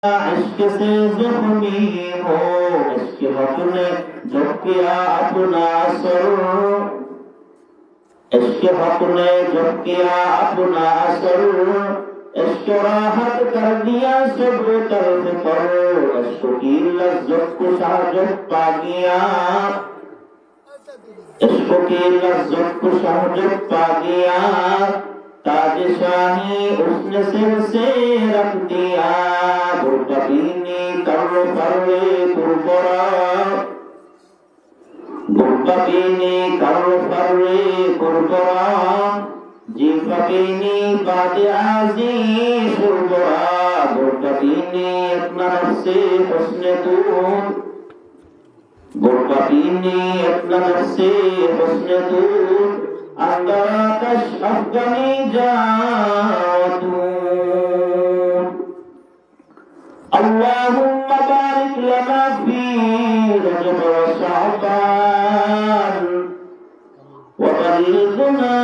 इश्क से ज़ख्मी हो, इश्क हक ने जब किया अपना असर, इश्क हक ने जब किया अपना असर, इश्क राहत कर दिया सब तरफ पर, इश्क की लज्जत को शाहजत पा गया, इश्क की लज्जत को शाहजत पा गया, ताज शाही उसने सिर से रख दिया, गुरबीनी कर फर्रे कुरबरा, गुरबीनी कर फर्रे कुरबरा, जी फकीनी बाद आजी कुरबरा, गुरबीनी अपना नफ्से हुस्न तू, गुरबीनी अपना नफ्से हुस्न तू, अंदराकश अफगानी जातू। अल्लाहुम्मा बारिक लना फी रजब व शअबान व बल्लिगना